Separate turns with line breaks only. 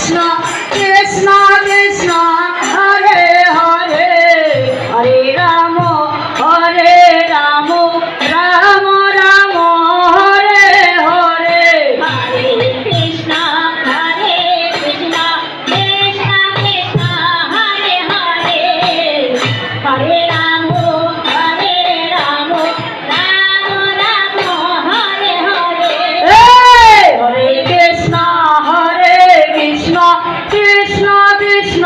Krishna Krishna Krishna Hare Hare Hare Ram Ram Ram Hare Hare
Hare Krishna Krishna Krishna Krishna Hare Hare Hare Ram Ram Ram Hare Hare
Hare Krishna Krishna Krishna